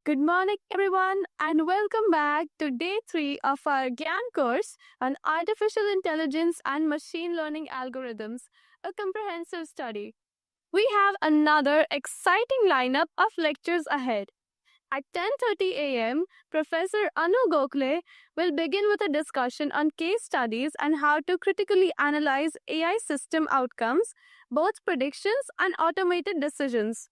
Good morning, everyone, and welcome back to day 3 of our GYAN course on Artificial Intelligence and Machine Learning Algorithms, a comprehensive study. We have another exciting lineup of lectures ahead. At 10:30 a.m., Professor Anu Gokhale will begin with a discussion on case studies and how to critically analyze AI system outcomes, both predictions and automated decisions.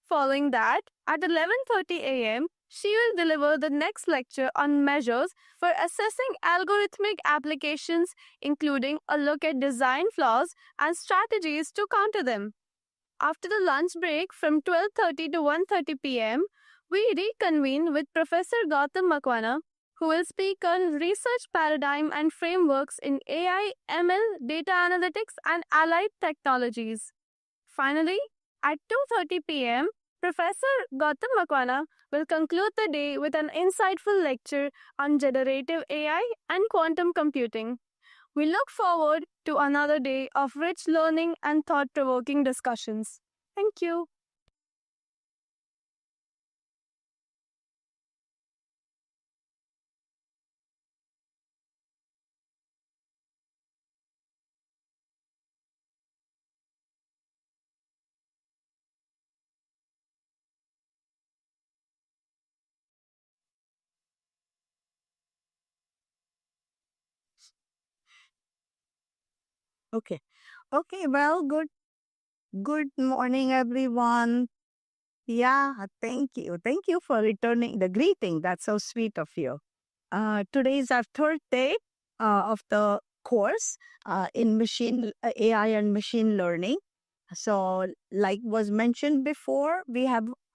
Following that, at 11:30 a.m., she will deliver the next lecture on measures for assessing algorithmic applications, including a look at design flaws and strategies to counter them. After the lunch break from 12:30 to 1:30 p.m., we reconvene with Professor Gautam Makwana, who will speak on research paradigm and frameworks in AI, ML, data analytics, and allied technologies. Finally, at 2:30 p.m., Professor Gautam Makwana will conclude the day with an insightful lecture on generative AI and quantum computing. We look forward to another day of rich learning and thought-provoking discussions. Thank you. Okay. Okay. Well, good morning, everyone. Yeah, thank you. Thank you for returning the greeting. That's so sweet of you. Today is our third day of the course in machine AI and machine learning. So, like was mentioned before,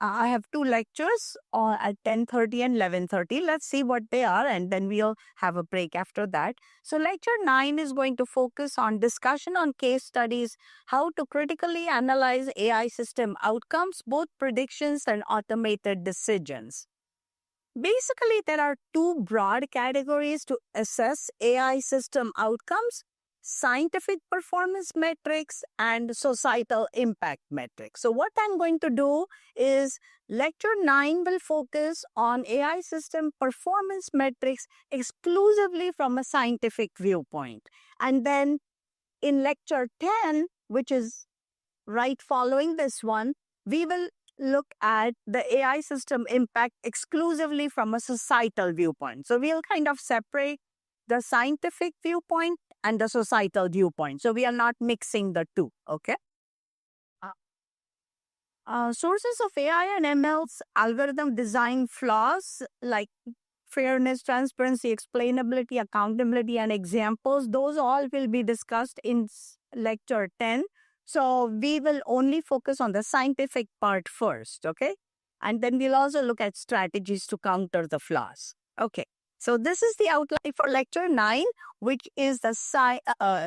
I have two lectures at 10:30 and 11:30. Let's see what they are, and then we'll have a break after that. So, lecture 9 is going to focus on discussion on case studies, how to critically analyze AI system outcomes, both predictions and automated decisions. Basically, there are two broad categories to assess AI system outcomes: scientific performance metrics and societal impact metrics. So, what I'm going to do is lecture 9 will focus on AI system performance metrics exclusively from a scientific viewpoint. And then in lecture 10, which is right following this one, we will look at the AI system impact exclusively from a societal viewpoint. So we'll kind of separate the scientific viewpoint and the societal viewpoint. So we are not mixing the two, okay? Uh, Sources of AI and ML's algorithm design flaws like fairness, transparency, explainability, accountability, and examples, those all will be discussed in lecture 10. So we will only focus on the scientific part first, okay? And then we'll also look at strategies to counter the flaws. Okay. So this is the outline for lecture 9, which is the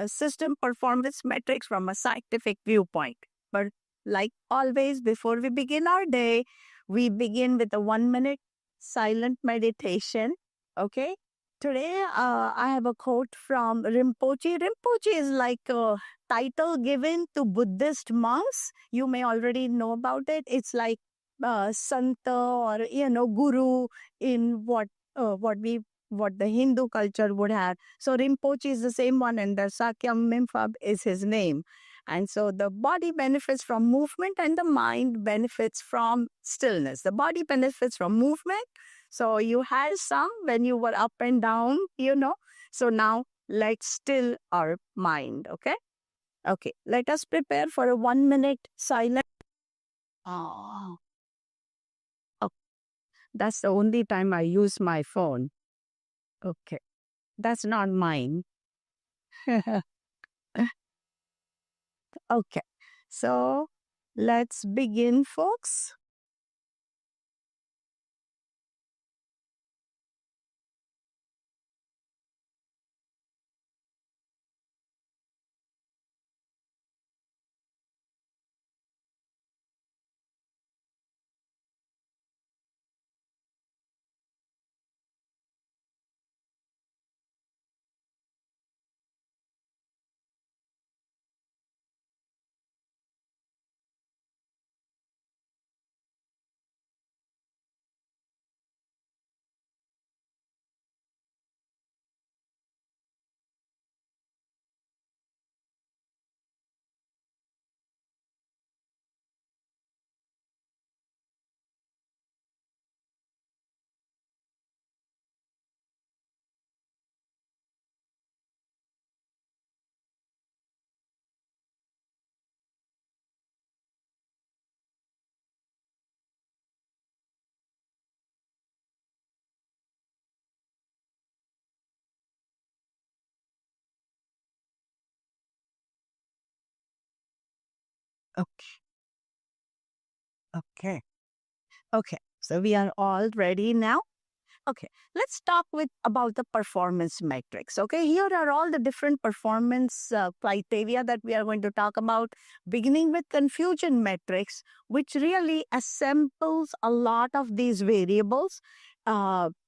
system performance metrics from a scientific viewpoint. But like always, before we begin our day, we begin with a 1 minute silent meditation. Okay. Today, I have a quote from Rinpoche. Rinpoche is like a title given to Buddhist monks. You may already know about it. It's like Santa or Guru in what the Hindu culture would have. So Rinpoche is the same one, and the Sakyam Mimphab is his name. And so the body benefits from movement and the mind benefits from stillness. The body benefits from movement. So you had some when you were up and down. So now let's still our mind. Okay. Okay. Let us prepare for a 1 minute silence. Oh, oh, that's the only time I use my phone. Okay. That's not mine. Okay. So let's begin, folks. Okay. Okay. Okay. So we are all ready now. Okay, let's talk about the performance metrics. Okay, here are all the different performance criteria that we are going to talk about, beginning with confusion metrics, which really assembles a lot of these variables: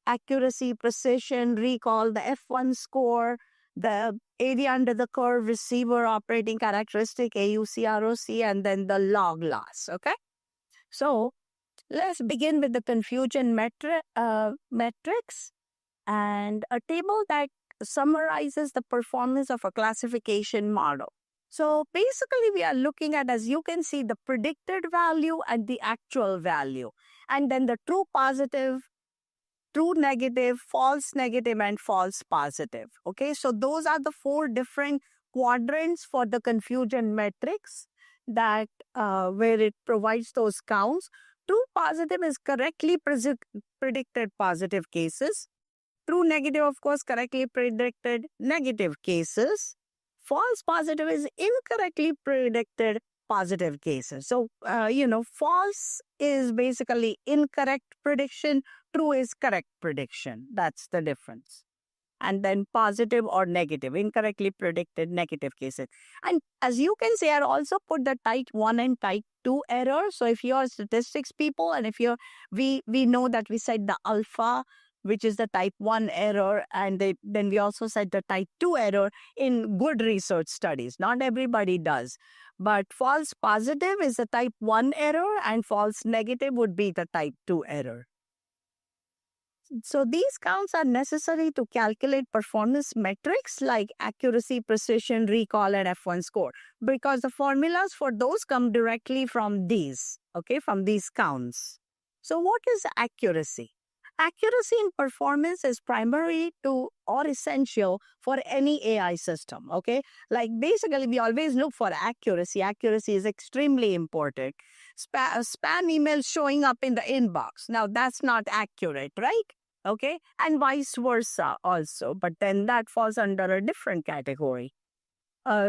accuracy, precision, recall, the F1 score, the area under the curve, receiver operating characteristic, AUC, ROC, and then the log loss. Okay, so let's begin with the confusion metrics and a table that summarizes the performance of a classification model. So basically, we are looking at, as you can see, the predicted value and the actual value, and then the true positive, true negative, false negative, and false positive. Okay, so those are the four different quadrants for the confusion metrics that where it provides those counts. True positive is correctly predicted positive cases. True negative, of course, correctly predicted negative cases. False positive is incorrectly predicted positive cases. So, false is basically incorrect prediction, true is correct prediction. That's the difference. And then positive or negative, incorrectly predicted negative cases. And as you can see, I also put the type 1 and type 2 error. So if you're statistics people, and if you're, we know that we said the alpha, which is the type 1 error, and then we also said the type 2 error in good research studies. Not everybody does. But false positive is the type 1 error, and false negative would be the type 2 error. So these counts are necessary to calculate performance metrics like accuracy, precision, recall, and F1 score, because the formulas for those come directly from these, okay, from these counts. So what is accuracy? Accuracy in performance is primary to or essential for any AI system, okay? Like basically we always look for accuracy. Accuracy is extremely important. Spam emails showing up in the inbox. Now that's not accurate, right? Okay, and vice versa also, but then that falls under a different category.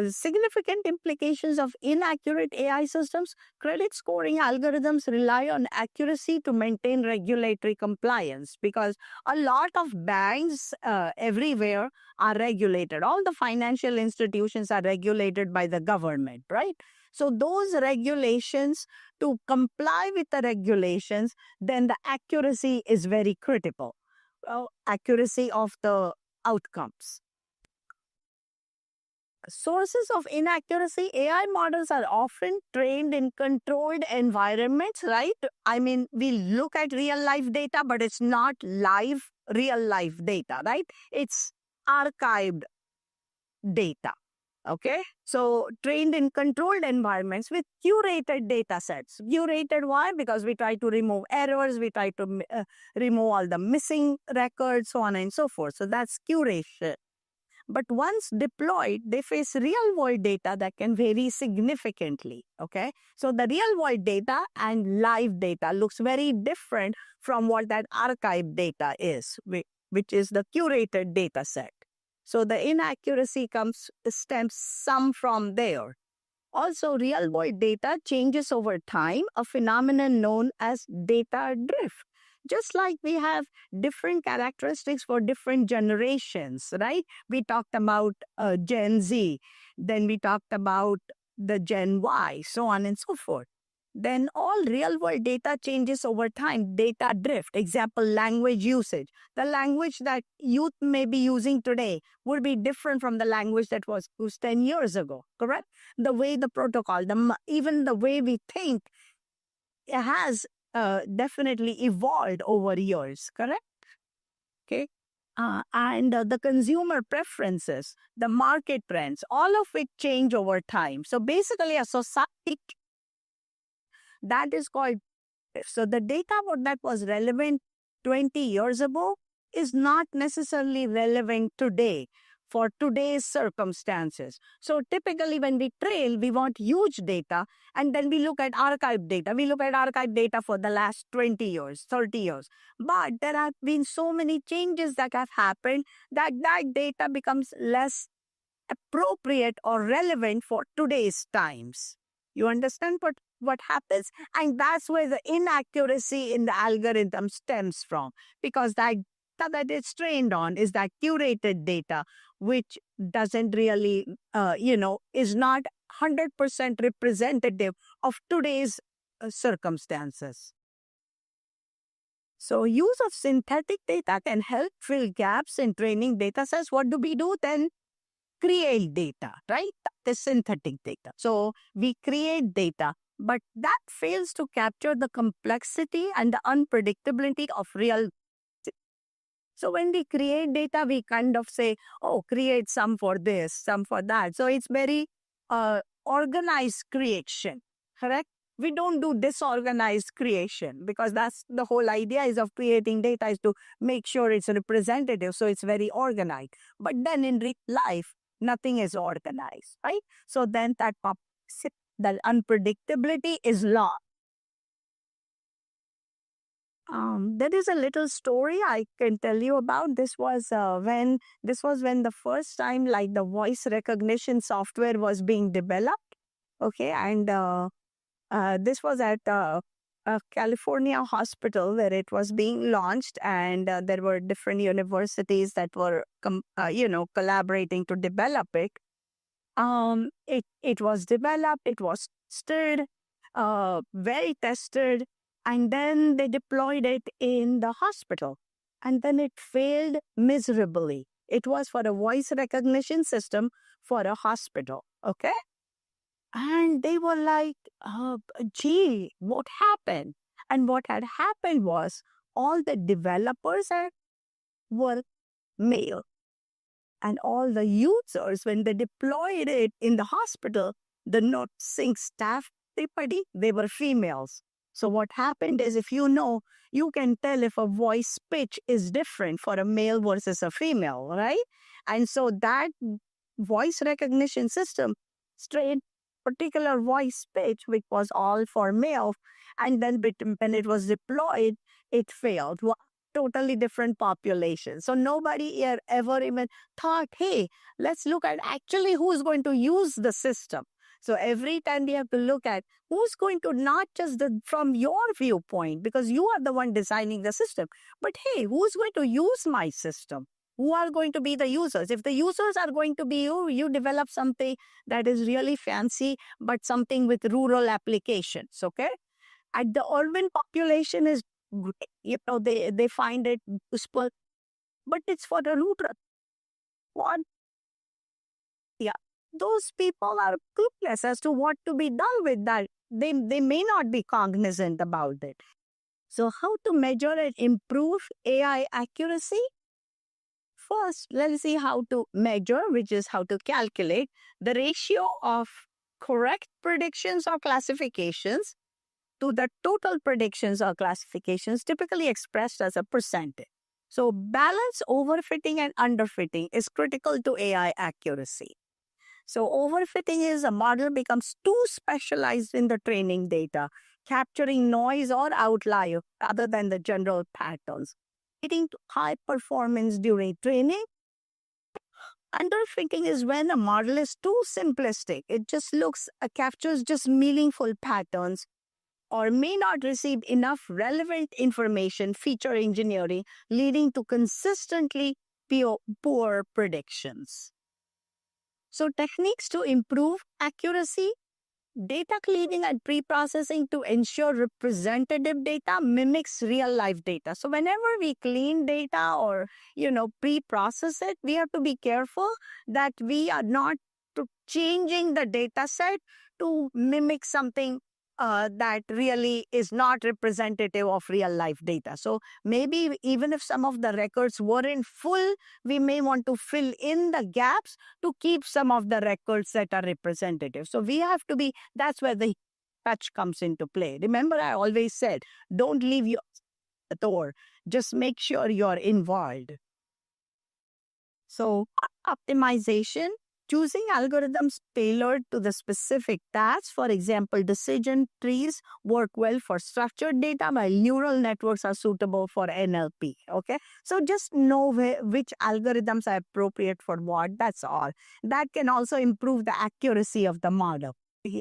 Significant implications of inaccurate AI systems. Credit scoring algorithms rely on accuracy to maintain regulatory compliance, because a lot of banks everywhere are regulated. All the financial institutions are regulated by the government, right? So those regulations, to comply with the regulations, then the accuracy is very critical. Accuracy of the outcomes. Sources of inaccuracy. AI models are often trained in controlled environments, right? I mean, we look at real life data, but it's not live, real life data, right? It's archived data. Okay, so trained in controlled environments with curated data sets. Curated, why? Because we try to remove errors, we try to remove all the missing records, so on and so forth. So that's curation. But once deployed, they face real world data that can vary significantly. Okay, so the real world data and live data looks very different from what that archived data is, which is the curated data set. So the inaccuracy stems some from there. Also, real world data changes over time, a phenomenon known as data drift. Just like we have different characteristics for different generations, right? We talked about Gen Z, then we talked about the Gen Y, so on and so forth. Then all real world data changes over time, data drift. Example, language usage. The language that youth may be using today would be different from the language that was used 10 years ago, correct? The way the protocol, even the way we think, it has definitely evolved over years, correct? Okay. And the consumer preferences, the market trends, all of it change over time. So basically a society that is called, so the data that was relevant 20 years ago is not necessarily relevant today for today's circumstances. So typically when we trail, we want huge data, and then we look at archive data. We look at archive data for the last 20 years, 30 years. But there have been so many changes that have happened that that data becomes less appropriate or relevant for today's times. You understand what happens? And that's where the inaccuracy in the algorithm stems from, because that data that it's trained on is that curated data, which doesn't really, is not 100% representative of today's circumstances. So use of synthetic data can help fill gaps in training data sets. What do we do then? Create data, right? The synthetic data. So we create data, but that fails to capture the complexity and the unpredictability of real. So when we create data, we kind of say, oh, create some for this, some for that. So it's very organized creation, correct? We don't do disorganized creation, because that's the whole idea is of creating data, is to make sure it's representative. So it's very organized. But then in real life, nothing is organized, right? So then that unpredictability is lost. There is a little story I can tell you about. This was when the first time like the voice recognition software was being developed. Okay, and this was at a California hospital where it was being launched, and there were different universities that were collaborating to develop it. It was developed, it was tested, very tested, and then they deployed it in the hospital, and then it failed miserably. It was for a voice recognition system for a hospital. Okay, and they were like, gee, what happened? And what had happened was all the developers were male. And all the users, when they deployed it in the hospital, the nursing staff, they were females. So what happened is, if you can tell if a voice pitch is different for a male versus a female, right? And so that voice recognition system straight particular voice pitch, which was all for male, and then when it was deployed, it failed. Totally different population. So nobody here ever even thought, hey, let's look at actually who's going to use the system. So every time we have to look at who's going to, not just from your viewpoint, because you are the one designing the system, but hey, who's going to use my system? Who are going to be the users? If the users are going to be you develop something that is really fancy, but something with rural applications, okay? At the urban population is great. They find it useful, but it's for the rural. What? Yeah, those people are clueless as to what to be done with that. They may not be cognizant about it. So how to measure and improve AI accuracy? First, let's see how to measure, which is how to calculate the ratio of correct predictions or classifications to the total predictions or classifications, typically expressed as a percentage. So balance overfitting and underfitting is critical to AI accuracy. So overfitting is a model becomes too specialized in the training data, capturing noise or outlier other than the general patterns, leading to high performance during training. Underfitting is when a model is too simplistic. It just captures just meaningful patterns, or may not receive enough relevant information, feature engineering, leading to consistently poor predictions. So techniques to improve accuracy: data cleaning and pre-processing to ensure representative data mimics real life data. So whenever we clean data or, pre-process it, we have to be careful that we are not changing the data set to mimic something that really is not representative of real life data. So maybe even if some of the records weren't full, we may want to fill in the gaps to keep some of the records that are representative. So we have to be, that's where the touch comes into play. Remember, I always said, don't leave your door. Just make sure you're involved. So optimization, choosing algorithms tailored to the specific tasks. For example, decision trees work well for structured data, while neural networks are suitable for NLP. Okay, so just know which algorithms are appropriate for what. That's all. That can also improve the accuracy of the model.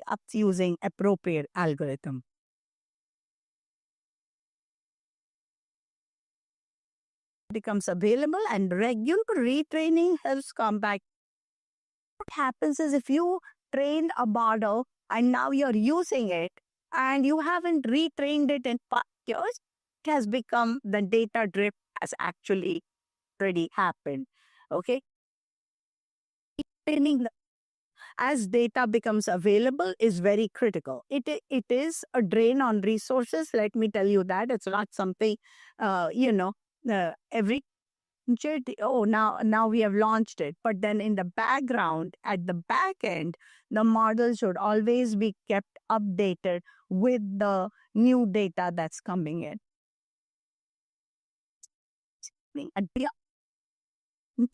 up using appropriate algorithm. Becomes available and regular retraining helps combat. What happens is if you trained a model and now you're using it and you haven't retrained it in 5 years, it has become the data drift has actually already happened. Okay. Training as data becomes available is very critical. It is a drain on resources. Let me tell you that it's not something, every oh now we have launched it, but then in the background at the back end, the model should always be kept updated with the new data that's coming in.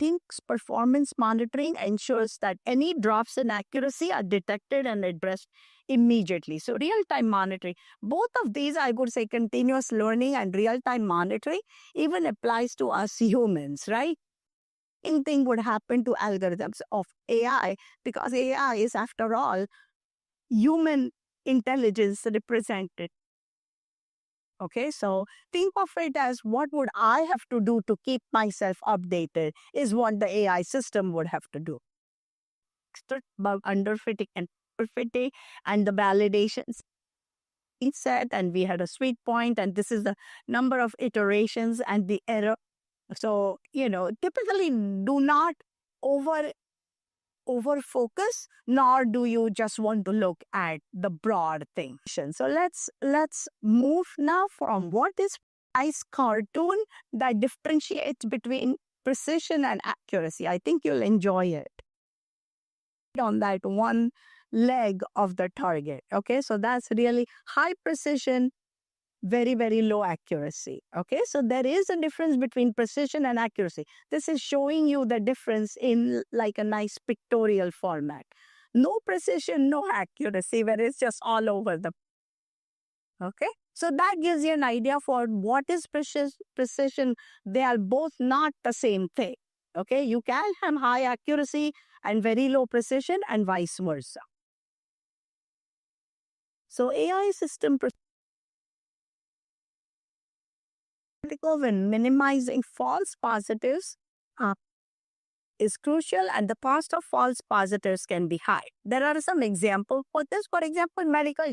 Thinks performance monitoring ensures that any drops in accuracy are detected and addressed immediately. So real-time monitoring, both of these, I would say continuous learning and real-time monitoring even applies to us humans, right? Same thing would happen to algorithms of AI because AI is, after all, human intelligence represented. Okay, so think of it as what would I have to do to keep myself updated is what the AI system would have to do. About underfitting and overfitting and the validations set, and we had a sweet point, and this is the number of iterations and the error. So, typically do not over focus, nor do you just want to look at the broad thing. So let's move now from what is nice cartoon that differentiates between precision and accuracy. I think you'll enjoy it. On that one leg of the target. Okay, so that's really high precision, very, very low accuracy. Okay, so there is a difference between precision and accuracy. This is showing you the difference in like a nice pictorial format. No precision, no accuracy, where it's just all over the. Okay, so that gives you an idea for what is precision. They are both not the same thing. Okay, you can have high accuracy and very low precision and vice versa. So AI system when minimizing false positives is crucial, and the cost of false positives can be high. There are some examples for this. For example, medical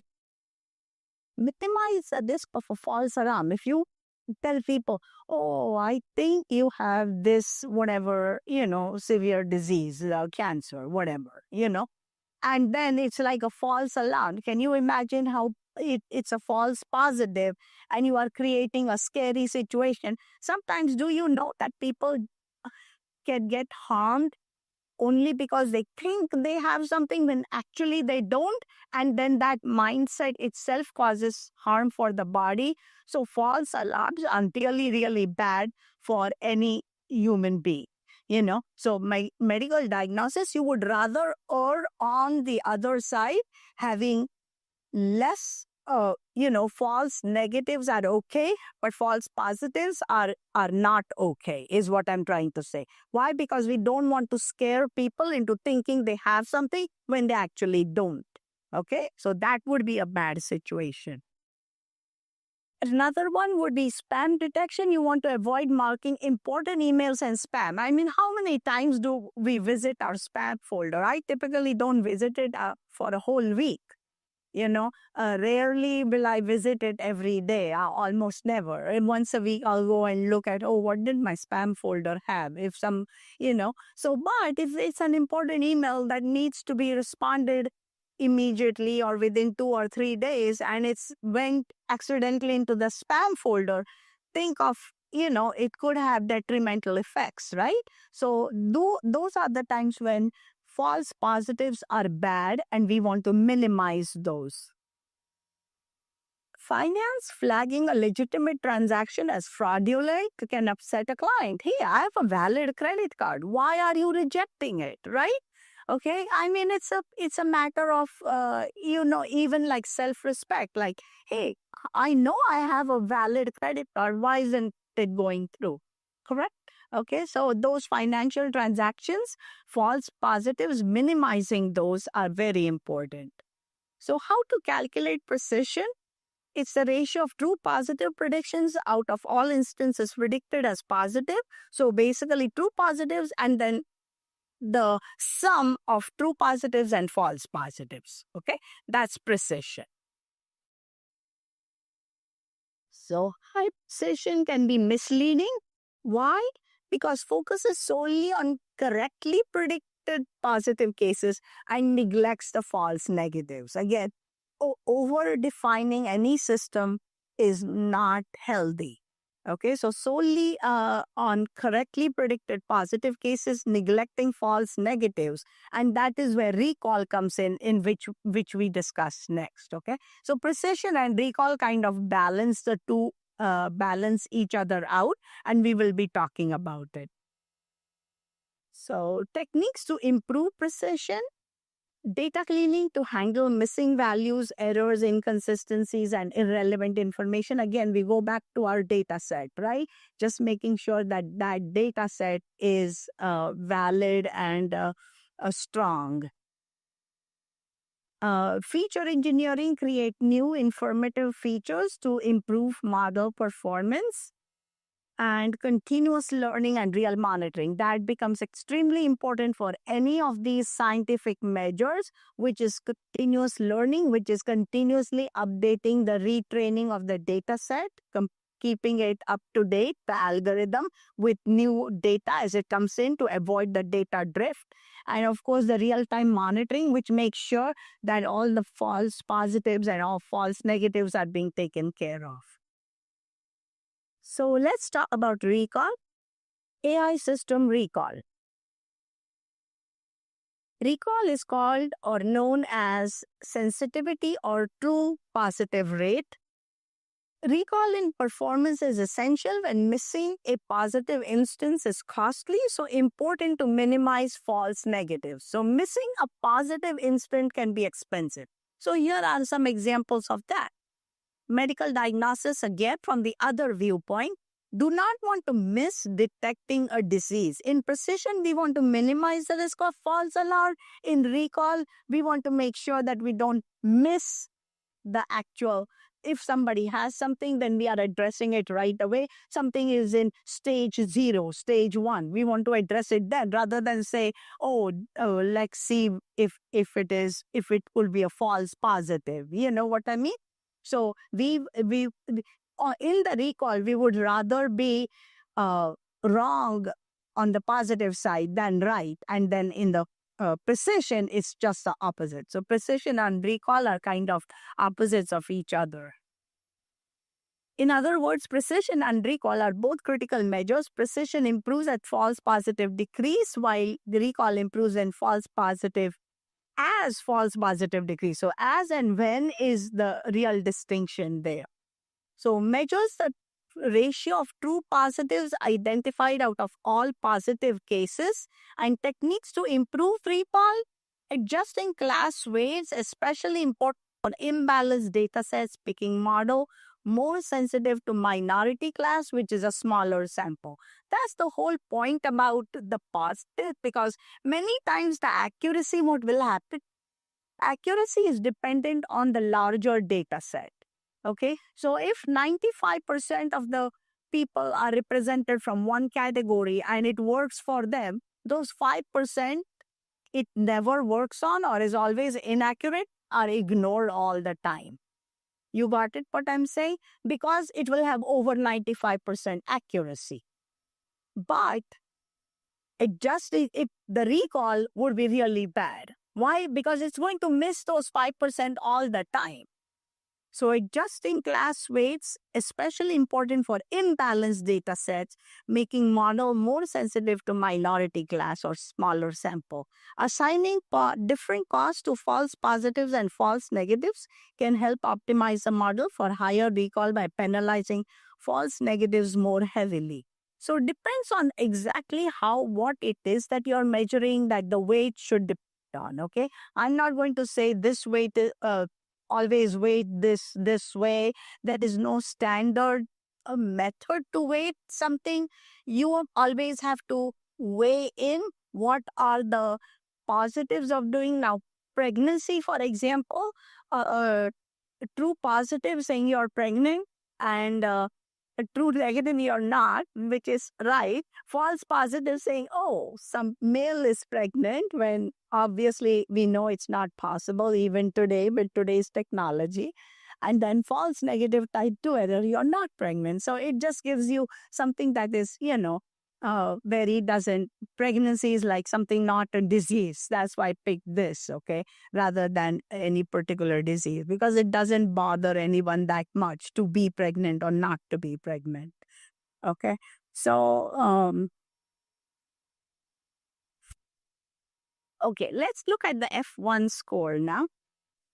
minimize the risk of a false alarm. If you tell people, oh, I think you have this, whatever, severe disease, cancer, whatever, and then it's like a false alarm. Can you imagine how it's a false positive and you are creating a scary situation? Sometimes do you know that people can get harmed only because they think they have something when actually they don't, and then that mindset itself causes harm for the body. So false alarms are really, really bad for any human being. So my medical diagnosis, you would rather err on the other side, having less false negatives are okay, but false positives are not okay, is what I'm trying to say. Why? Because we don't want to scare people into thinking they have something when they actually don't. Okay, so that would be a bad situation. Another one would be spam detection. You want to avoid marking important emails and spam. I mean, how many times do we visit our spam folder? I typically don't visit it for a whole week. Rarely will I visit it every day, almost never. And once a week, I'll go and look at, oh, what did my spam folder have? If some, but if it's an important email that needs to be responded immediately or within 2 or 3 days, and it's went accidentally into the spam folder, think of, it could have detrimental effects, right? So those are the times when false positives are bad and we want to minimize those. Finance flagging a legitimate transaction as fraudulent can upset a client. Hey, I have a valid credit card. Why are you rejecting it, right? Okay, I mean, it's a matter of, even like self-respect. Like, hey, I know I have a valid credit card. Why isn't it going through? Correct? Okay, so those financial transactions, false positives, minimizing those are very important. So how to calculate precision? It's the ratio of true positive predictions out of all instances predicted as positive. So basically true positives and then the sum of true positives and false positives. Okay, that's precision. So high precision can be misleading. Why? Because focuses solely on correctly predicted positive cases and neglects the false negatives. Again, over defining any system is not healthy. Okay, so solely on correctly predicted positive cases, neglecting false negatives, and that is where recall comes in which we discuss next. Okay, so precision and recall kind of balance the two, balance each other out, and we will be talking about it. So techniques to improve precision: data cleaning to handle missing values, errors, inconsistencies, and irrelevant information. Again, we go back to our data set, right? Just making sure that that data set is valid and strong. Feature engineering, create new informative features to improve model performance. And continuous learning and real monitoring, that becomes extremely important for any of these scientific measures, which is continuous learning, which is continuously updating the retraining of the data set, keeping it up to date, the algorithm with new data as it comes in to avoid the data drift. And of course, the real-time monitoring, which makes sure that all the false positives and all false negatives are being taken care of. So let's talk about recall. AI system recall. Recall is called or known as sensitivity or true positive rate. Recall in performance is essential when missing a positive instance is costly, so important to minimize false negatives. So missing a positive instant can be expensive. So here are some examples of that. Medical diagnosis, again from the other viewpoint, do not want to miss detecting a disease. In precision, we want to minimize the risk of false alarm. In recall, we want to make sure that we don't miss the actual. If somebody has something, then we are addressing it right away. Something is in stage 0, stage 1. We want to address it then rather than say, let's see if it could be a false positive. You know what I mean? So we in the recall, we would rather be wrong on the positive side than right. And then in the precision, it's just the opposite. So precision and recall are kind of opposites of each other. In other words, precision and recall are both critical measures. Precision improves at false positive decrease, while the recall improves in false positive as false positive decrease. So as and when is the real distinction there. So measures the ratio of true positives identified out of all positive cases, and techniques to improve recall. Adjusting class weights, especially important for imbalanced data sets, picking model more sensitive to minority class, which is a smaller sample. That's the whole point about the positive, because many times the accuracy, what will happen? Accuracy is dependent on the larger data set. Okay, so if 95% of the people are represented from one category and it works for them, those 5% it never works on or is always inaccurate are ignored all the time. You got it what I'm saying? Because it will have over 95% accuracy. But the recall would be really bad. Why? Because it's going to miss those 5% all the time. So adjusting class weights, especially important for imbalanced data sets, making model more sensitive to minority class or smaller sample. Assigning different costs to false positives and false negatives can help optimize the model for higher recall by penalizing false negatives more heavily. So it depends on exactly what it is that you're measuring, that the weight should depend on, okay? I'm not going to say this weight always weight this way. There is no standard method to weight something. You always have to weigh in what are the positives of doing. Now, pregnancy, for example, a true positive saying you're pregnant and a true negative you're not, which is right. False positive saying, oh, some male is pregnant when obviously we know it's not possible even today with today's technology. And then false negative tied to whether you're not pregnant. So it just gives you something that is, very doesn't, pregnancy is like something not a disease. That's why I picked this, okay, rather than any particular disease, because it doesn't bother anyone that much to be pregnant or not to be pregnant. Okay. So, okay, let's look at the F1 score now.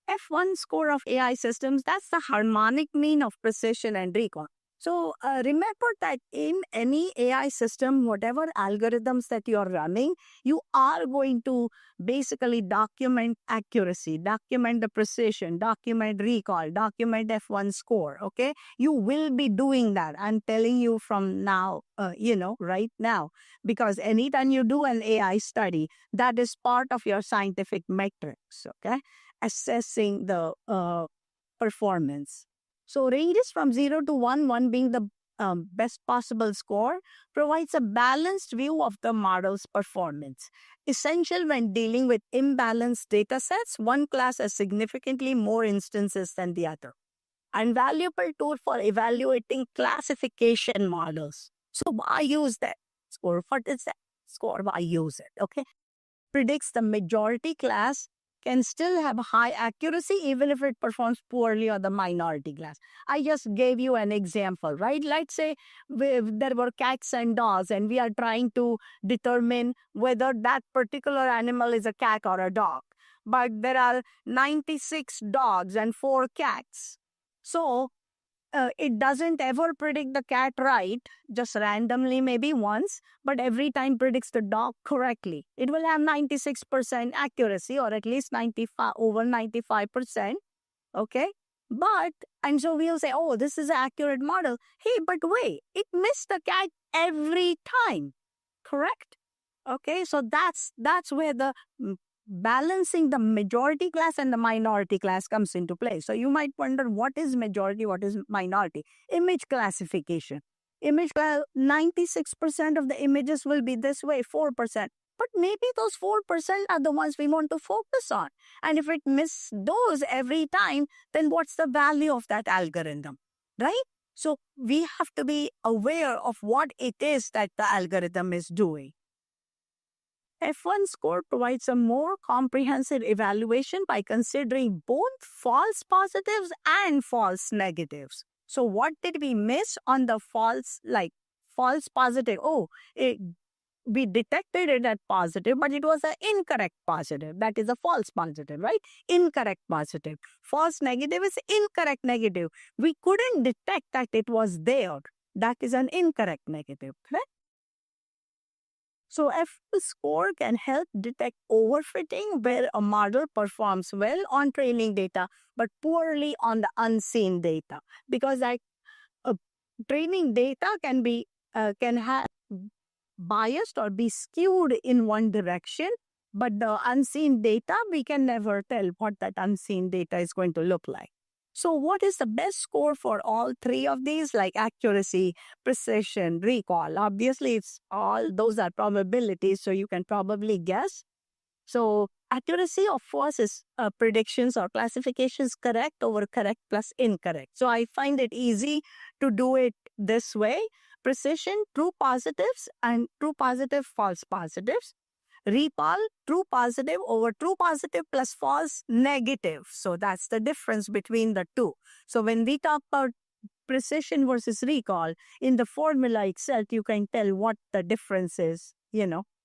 F1 score of AI systems, that's the harmonic mean of precision and recall. So remember that in any AI system, whatever algorithms that you're running, you are going to basically document accuracy, document the precision, document recall, document F1 score, okay? You will be doing that. I'm telling you from now, right now, because anytime you do an AI study, that is part of your scientific metrics, okay? Assessing the performance. So ranges from 0 to 1, 1 being the best possible score, provides a balanced view of the model's performance. Essential when dealing with imbalanced data sets, one class has significantly more instances than the other. And valuable tool for evaluating classification models. So why use that score? What is that score? Why use it? Okay. Predicts the majority class can still have high accuracy even if it performs poorly on the minority class. I just gave you an example, right? Let's say there were cats and dogs and we are trying to determine whether that particular animal is a cat or a dog. But there are 96 dogs and 4 cats. So it doesn't ever predict the cat right, just randomly maybe once, but every time predicts the dog correctly. It will have 96% accuracy or at least 95 over 95%. Okay. And so we'll say, oh, this is an accurate model. Hey, but wait, it missed the cat every time. Correct? Okay. So that's where the balancing the majority class and the minority class comes into play. So you might wonder, what is majority, what is minority? Image classification. 96% of the images will be this way, 4%. But maybe those 4% are the ones we want to focus on. And if it misses those every time, then what's the value of that algorithm, right? So we have to be aware of what it is that the algorithm is doing. F1 score provides a more comprehensive evaluation by considering both false positives and false negatives. So what did we miss on the false positive? We detected it as positive, but it was an incorrect positive. That is a false positive, right? Incorrect positive. False negative is incorrect negative. We couldn't detect that it was there. That is an incorrect negative, correct? So F score can help detect overfitting where a model performs well on training data, but poorly on the unseen data. Because training data can have biased or be skewed in one direction, but the unseen data, we can never tell what that unseen data is going to look like. So what is the best score for all three of these, like accuracy, precision, recall? Obviously, it's all those are probabilities, so you can probably guess. So accuracy, of course, is predictions or classifications correct over correct plus incorrect. So I find it easy to do it this way. Precision, true positives and true positive, false positives. Recall, true positive over true positive plus false negative. So that's the difference between the two. So when we talk about precision versus recall, in the formula itself, you can tell what the difference is,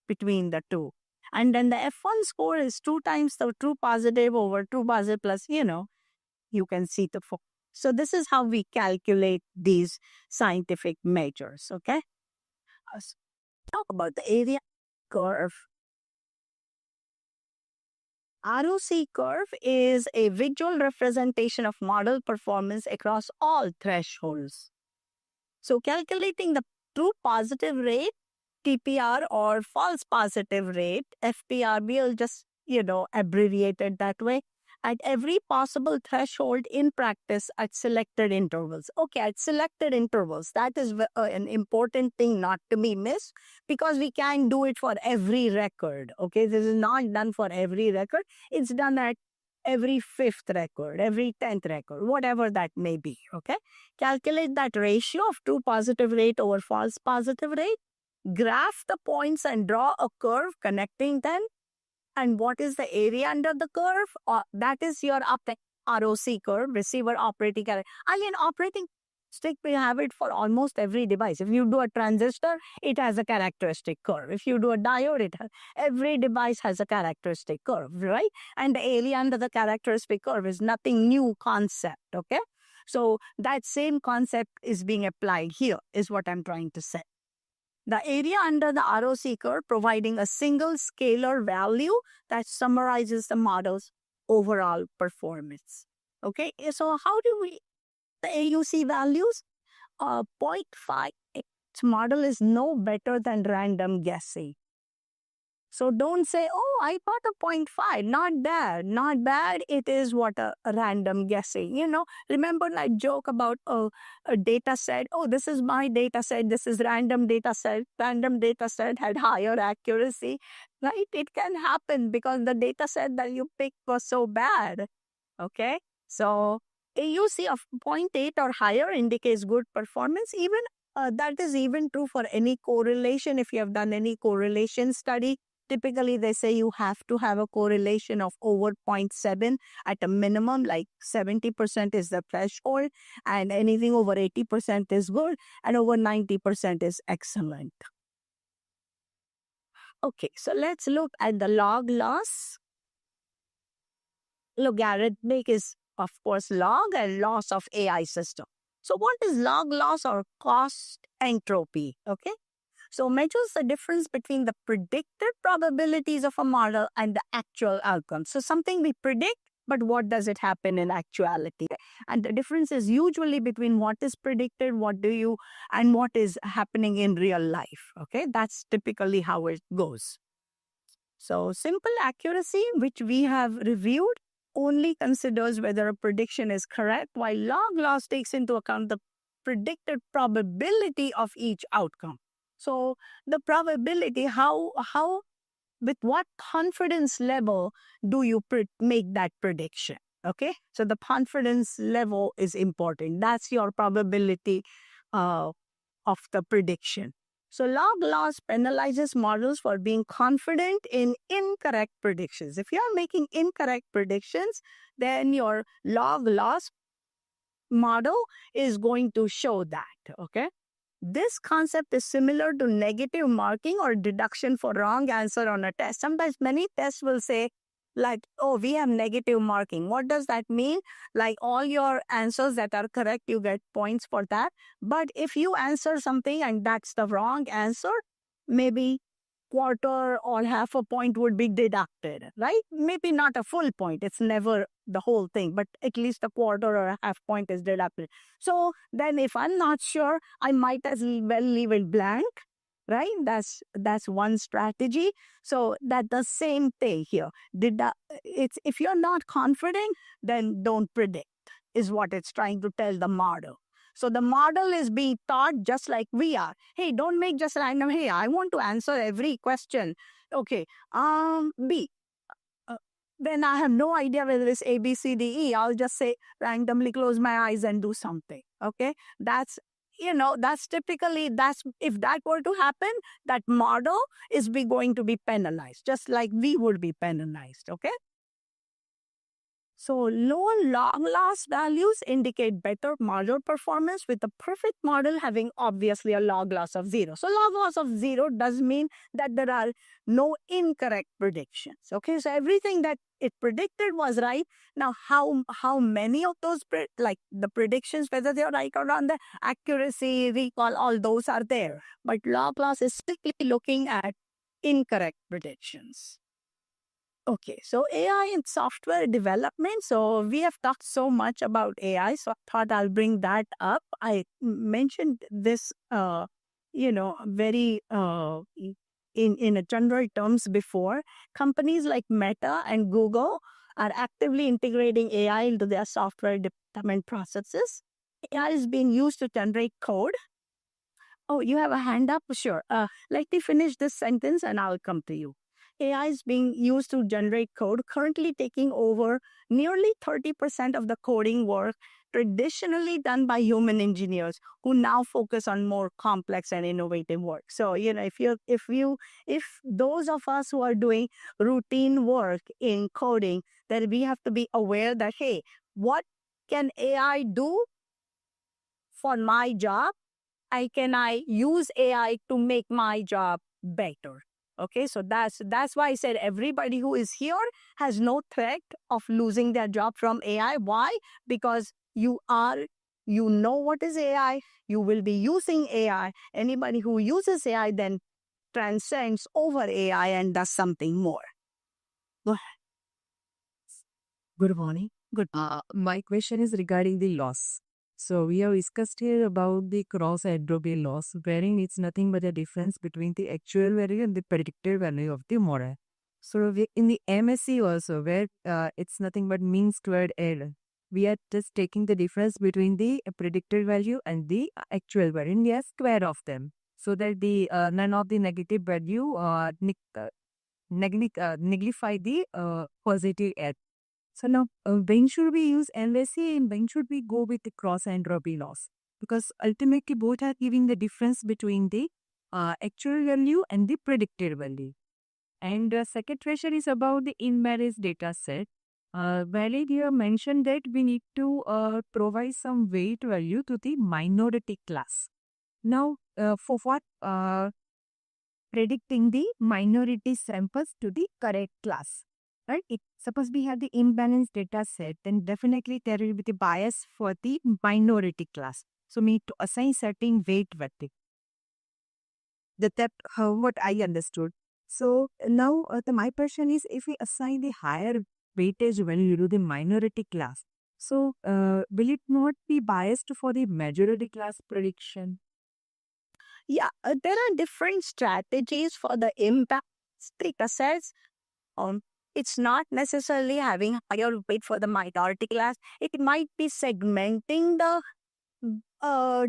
between the two. And then the F1 score is 2 times the true positive over true positive plus, you can see the four. So this is how we calculate these scientific measures, okay? Let's talk about the area curve. ROC curve is a visual representation of model performance across all thresholds. So calculating the true positive rate, TPR, or false positive rate, FPR, we'll just, abbreviate it that way. at every possible threshold in practice at selected intervals. Okay, at selected intervals, that is an important thing not to be missed, because we can't do it for every record. Okay, this is not done for every record. It's done at every fifth record, every 10th record, whatever that may be. Okay, calculate that ratio of true positive rate over false positive rate, graph the points and draw a curve connecting them. And what is the area under the curve? That is your ROC curve, receiver operating characteristic. Again, operating stick, we have it for almost every device. If you do a transistor, it has a characteristic curve. If you do a diode, every device has a characteristic curve, right? And the area under the characteristic curve is nothing new concept, okay? So that same concept is being applied here, is what I'm trying to say. The area under the ROC curve providing a single scalar value that summarizes the model's overall performance. Okay, so how do we, the AUC values? 0.5 model is no better than random guessing. So don't say, oh, I got a 0.5. Not bad. Not bad. It is what a random guessing. You know, remember that joke about a data set? Oh, this is my data set. This is random data set. Random data set had higher accuracy, right? It can happen because the data set that you picked was so bad. Okay. So AUC of 0.8 or higher indicates good performance. Even that is even true for any correlation. If you have done any correlation study, typically they say you have to have a correlation of over 0.7 at a minimum, like 70% is the threshold, and anything over 80% is good, and over 90% is excellent. Okay, so let's look at the log loss. Logarithmic is, of course, log and loss of AI system. So what is log loss or cost entropy? Okay. So measures the difference between the predicted probabilities of a model and the actual outcome. So something we predict, but what does it happen in actuality? And the difference is usually between what is predicted, and what is happening in real life. Okay, that's typically how it goes. So simple accuracy, which we have reviewed, only considers whether a prediction is correct, while log loss takes into account the predicted probability of each outcome. So the probability, with what confidence level do you make that prediction? Okay, so the confidence level is important. That's your probability of the prediction. So log loss penalizes models for being confident in incorrect predictions. If you are making incorrect predictions, then your log loss model is going to show that, okay? This concept is similar to negative marking or deduction for wrong answer on a test. Sometimes many tests will say, like, oh, we have negative marking. What does that mean? Like all your answers that are correct, you get points for that. But if you answer something and that's the wrong answer, maybe quarter or half a point would be deducted, right? Maybe not a full point. It's never the whole thing, but at least a quarter or a half point is deducted. So then if I'm not sure, I might as well leave it blank, right? That's one strategy. So that's the same thing here. If you're not confident, then don't predict, is what it's trying to tell the model. So the model is being taught just like we are. Hey, don't make just random, hey, I want to answer every question. Okay, B. Then I have no idea whether it's A, B, C, D, E. I'll just say randomly close my eyes and do something. Okay, that's typically, if that were to happen, that model is going to be penalized, just like we would be penalized. Okay. So low log loss values indicate better model performance, with the perfect model having obviously a log loss of 0. So log loss of 0 does mean that there are no incorrect predictions. Okay, so everything that it predicted was right. Now, how many of those, like the predictions, whether they're right or not, the accuracy, recall, all those are there. But log loss is strictly looking at incorrect predictions. Okay, so AI in software development. So we have talked so much about AI, so I thought I'll bring that up. I mentioned this, very in a general terms before. Companies like Meta and Google are actively integrating AI into their software development processes. AI is being used to generate code. Oh, you have a hand up? Sure. Let me finish this sentence and I'll come to you. AI is being used to generate code, currently taking over nearly 30% of the coding work traditionally done by human engineers who now focus on more complex and innovative work. So, if those of us who are doing routine work in coding, then we have to be aware that, hey, what can AI do for my job? I use AI to make my job better? Okay, so that's why I said everybody who is here has no threat of losing their job from AI. Why? Because you know what is AI, you will be using AI. Anybody who uses AI then transcends over AI and does something more. Go ahead. Good morning. Good. My question is regarding the loss. So we have discussed here about the cross entropy loss, wherein it's nothing but a difference between the actual value and the predicted value of the model. So in the MSc also, where it's nothing but mean squared error, we are just taking the difference between the predicted value and the actual value, and we are square of them, so that the none of the negative value neglify the positive error. So now, when should we use LSA and when should we go with the cross entropy loss? Because ultimately, both are giving the difference between the actual value and the predicted value. And the second question is about the imbalanced data set. Valid here mentioned that we need to provide some weight value to the minority class. Now, for what? Predicting the minority samples to the correct class. Right? Suppose we have the imbalanced data set, then definitely there will be the bias for the minority class. So we need to assign certain weight verdict. That what I understood. So now my question is, if we assign the higher weightage value to the minority class, so will it not be biased for the majority class prediction? Yeah, there are different strategies for the impact data sets. It's not necessarily having higher weight for the minority class. It might be segmenting the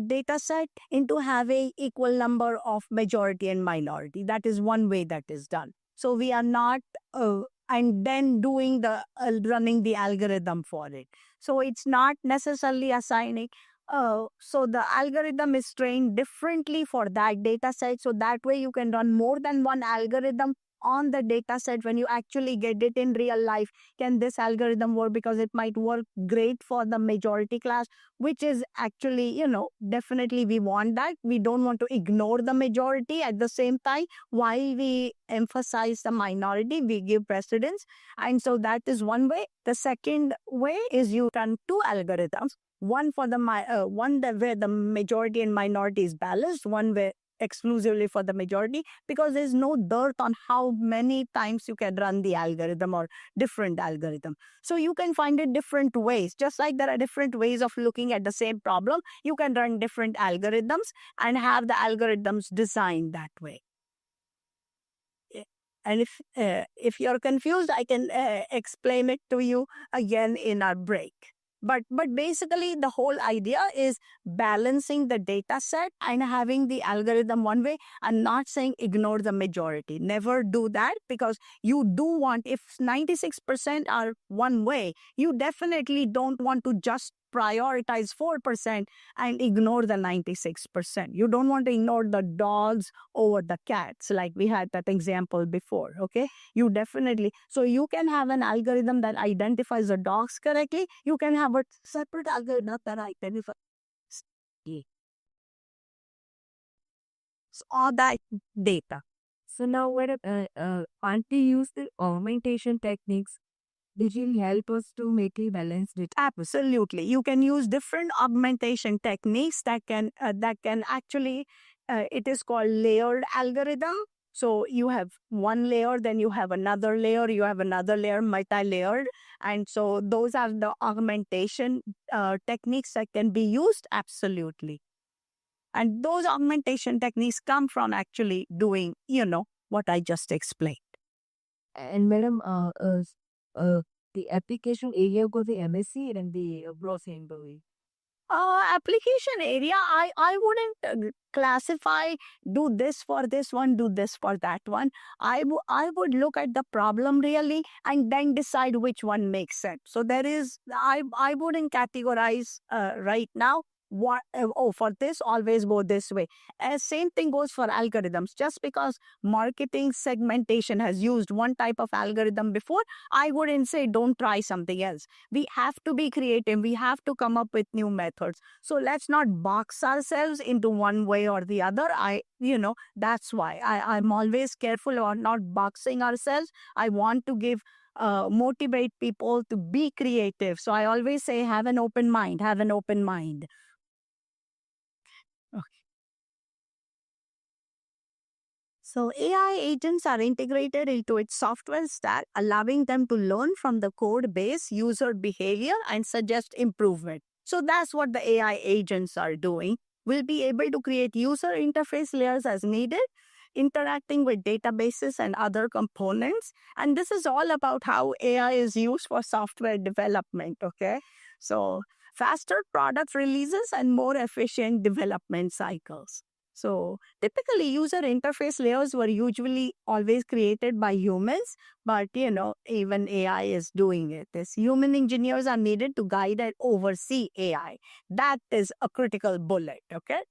data set into having equal number of majority and minority. That is one way that is done. So we are not, and then doing the running the algorithm for it. So it's not necessarily assigning. So the algorithm is trained differently for that data set. So that way you can run more than one algorithm on the data set when you actually get it in real life. Can this algorithm work? Because it might work great for the majority class, which is actually, definitely we want that. We don't want to ignore the majority. At the same time, while we emphasize the minority, we give precedence. And so that is one way. The second way is you run two algorithms. One for the where the majority and minority is balanced, one where exclusively for the majority, because there's no dirt on how many times you can run the algorithm or different algorithm. So you can find it different ways. Just like there are different ways of looking at the same problem, you can run different algorithms and have the algorithms designed that way. And if you're confused, I can explain it to you again in our break. But basically, the whole idea is balancing the data set and having the algorithm one way and not saying ignore the majority. Never do that, because you do want, if 96% are one way, you definitely don't want to just prioritize 4% and ignore the 96%. You don't want to ignore the dogs over the cats, like we had that example before. Okay, you definitely, so you can have an algorithm that identifies the dogs correctly. You can have a separate algorithm that identifies all that data. So now, where can't we use the augmentation techniques? Did you help us to make a balanced data? Absolutely, you can use different augmentation techniques that can actually. It is called layered algorithm. So you have one layer, then you have another layer, you have another layer, multi-layered. And so those are the augmentation techniques that can be used. Absolutely. And those augmentation techniques come from actually doing, what I just explained. And madam, the application area go the MSc and the growth MBA. Application area, I wouldn't classify, do this for this one, do this for that one. I would look at the problem really and then decide which one makes sense. So I wouldn't categorize right now what, for this, always go this way. Same thing goes for algorithms. Just because marketing segmentation has used one type of algorithm before, I wouldn't say don't try something else. We have to be creative. We have to come up with new methods. So let's not box ourselves into one way or the other. That's why I'm always careful about not boxing ourselves. I want to motivate people to be creative. So I always say, have an open mind, have an open mind. Okay. So AI agents are integrated into its software stack, allowing them to learn from the code base, user behavior, and suggest improvement. So that's what the AI agents are doing. We'll be able to create user interface layers as needed, interacting with databases and other components. And this is all about how AI is used for software development, okay? So faster product releases and more efficient development cycles. So typically user interface layers were usually always created by humans, but even AI is doing it. These human engineers are needed to guide and oversee AI. That is a critical bullet, okay?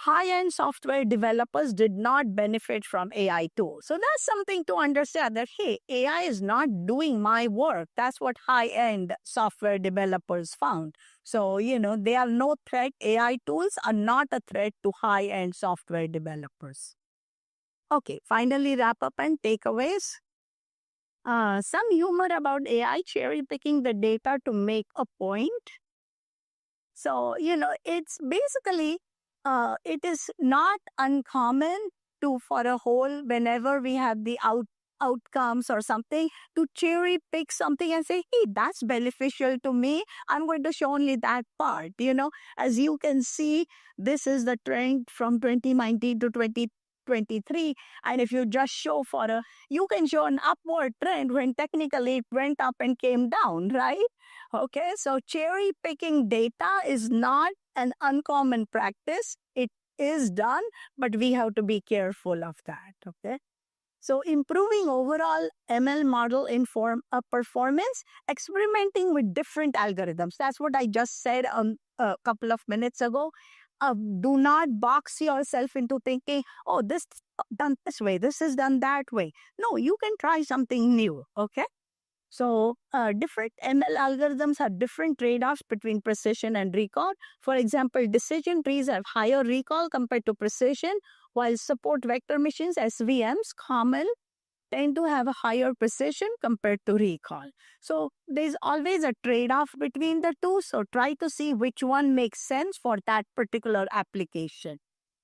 High-end software developers did not benefit from AI tools. So that's something to understand that, hey, AI is not doing my work. That's what high-end software developers found. So, they are no threat. AI tools are not a threat to high-end software developers. Okay, finally wrap up and takeaways. Some humor about AI cherry picking the data to make a point. So, it's basically it is not uncommon for a whole, whenever we have the outcomes or something, to cherry pick something and say, hey, that's beneficial to me. I'm going to show only that part. As you can see, this is the trend from 2019 to 2023. And if you just you can show an upward trend when technically it went up and came down, right? Okay, so cherry picking data is not an uncommon practice. It is done, but we have to be careful of that, okay? So improving overall ML model performance, experimenting with different algorithms. That's what I just said a couple of minutes ago. Do not box yourself into thinking, oh, this is done this way, this is done that way. No, you can try something new, okay? So different ML algorithms have different trade-offs between precision and recall. For example, decision trees have higher recall compared to precision, while support vector machines, SVMs, common, tend to have a higher precision compared to recall. So there's always a trade-off between the two. So try to see which one makes sense for that particular application.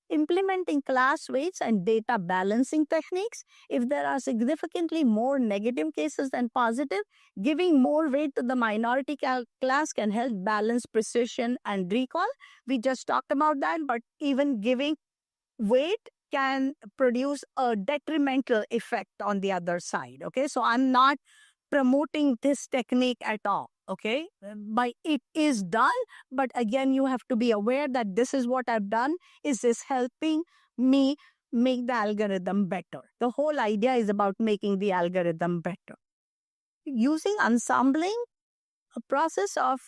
Implementing class weights and data balancing techniques. If there are significantly more negative cases than positive, giving more weight to the minority class can help balance precision and recall. We just talked about that, but even giving weight can produce a detrimental effect on the other side. Okay, so I'm not promoting this technique at all. Okay, but it is done. But again, you have to be aware that this is what I've done. Is this helping me make the algorithm better? The whole idea is about making the algorithm better. Using ensembling, a process of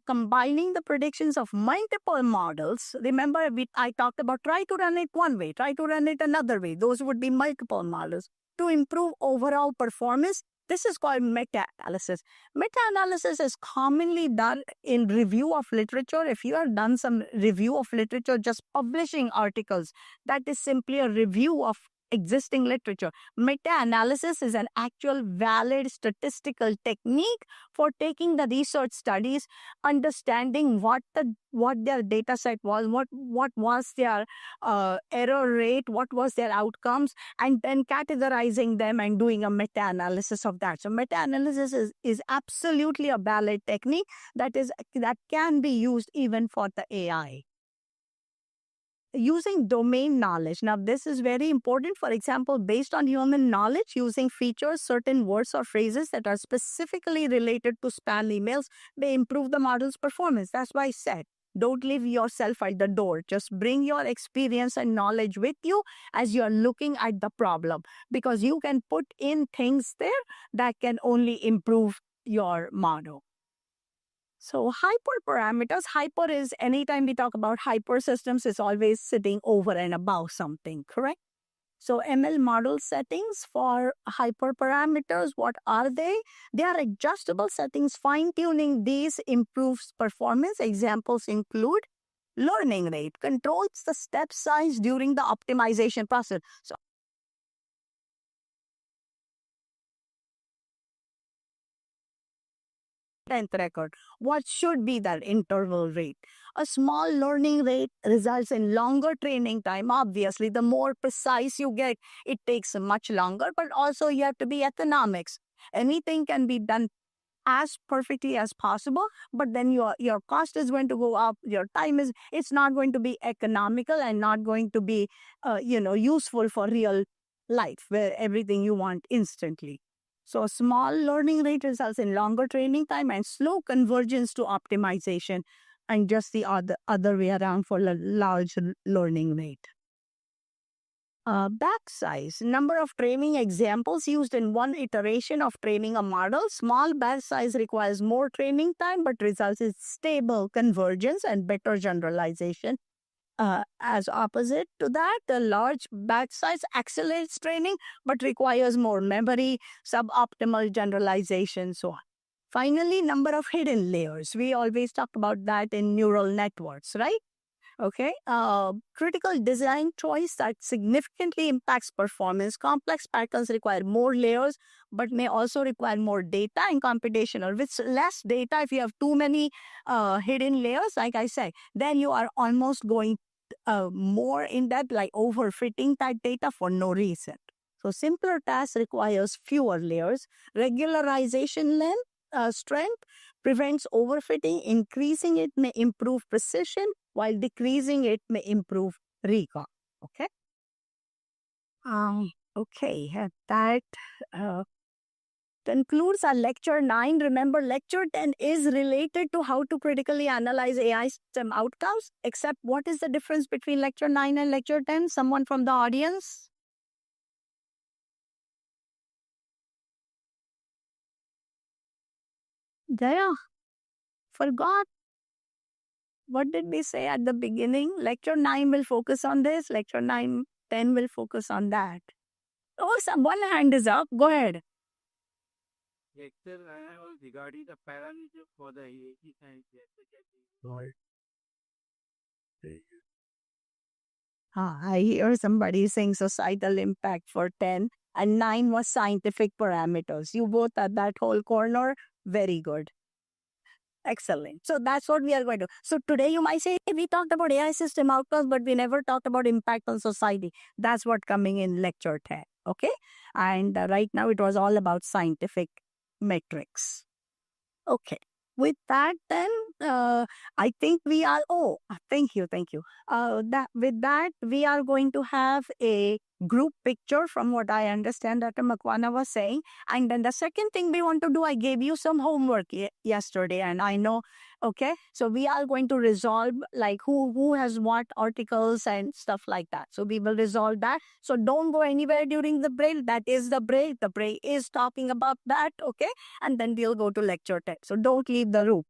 combining the predictions of multiple models. Remember, I talked about try to run it one way, try to run it another way. Those would be multiple models to improve overall performance. This is called meta-analysis. Meta-analysis is commonly done in review of literature. If you have done some review of literature, just publishing articles, that is simply a review of existing literature. Meta-analysis is an actual valid statistical technique for taking the research studies, understanding what their data set was, what was their error rate, what was their outcomes, and then categorizing them and doing a meta-analysis of that. So meta-analysis is absolutely a valid technique that can be used even for the AI. using domain knowledge. Now, this is very important. For example, based on human knowledge, using features, certain words or phrases that are specifically related to spam emails may improve the model's performance. That's why I said, don't leave yourself at the door. Just bring your experience and knowledge with you as you're looking at the problem, because you can put in things there that can only improve your model. So hyperparameters, hyper is anytime we talk about hyper systems, it's always sitting over and above something, correct? So ML model settings for hyperparameters, what are they? They are adjustable settings. Fine-tuning these improves performance. Examples include learning rate, controls the step size during the optimization process. So 10th record. What should be that interval rate? A small learning rate results in longer training time. Obviously, the more precise you get, it takes much longer, but also you have to be economics. Anything can be done as perfectly as possible, but then your cost is going to go up, your time is, it's not going to be economical and not going to be, useful for real life where everything you want instantly. So a small learning rate results in longer training time and slow convergence to optimization, and just the other way around for a large learning rate. Batch size, number of training examples used in one iteration of training a model. Small batch size requires more training time but results in stable convergence and better generalization. As opposite to that, the large batch size accelerates training but requires more memory, suboptimal generalization, so on. Finally, number of hidden layers. We always talk about that in neural networks, right? Okay. Critical design choice that significantly impacts performance. Complex patterns require more layers, but may also require more data and computational. With less data, if you have too many hidden layers, like I say, then you are almost going more in depth, like overfitting that data for no reason. So simpler tasks requires fewer layers. Regularization strength prevents overfitting. Increasing it may improve precision, while decreasing it may improve recall. Okay. Okay. That concludes our lecture 9. Remember, lecture 10 is related to how to critically analyze AI system outcomes. Except, what is the difference between lecture 9 and lecture 10? Someone from the audience? Jaya, forgot. What did we say at the beginning? Lecture 9 will focus on this. Lecture 10 will focus on that. Oh, one hand is up. Go ahead. Lecture was regarding the parameter for the AAT science. I hear somebody saying societal impact for 10, and 9 was scientific parameters. You both at that whole corner. Very good. Excellent. So that's what we are going to. So today you might say, we talked about AI system outcomes, but we never talked about impact on society. That's what coming in lecture 10. Okay. And right now it was all about scientific metrics. Okay. With that, then I think we are. Oh, thank you. With that, we are going to have a group picture from what I understand Dr. Makwana was saying. And then the second thing we want to do, I gave you some homework yesterday, and I know. Okay, so we are going to resolve like who has what articles and stuff like that. So we will resolve that. So don't go anywhere during the break. That is the break. The break is talking about that. Okay, and then we'll go to lecture 10. So don't leave the room.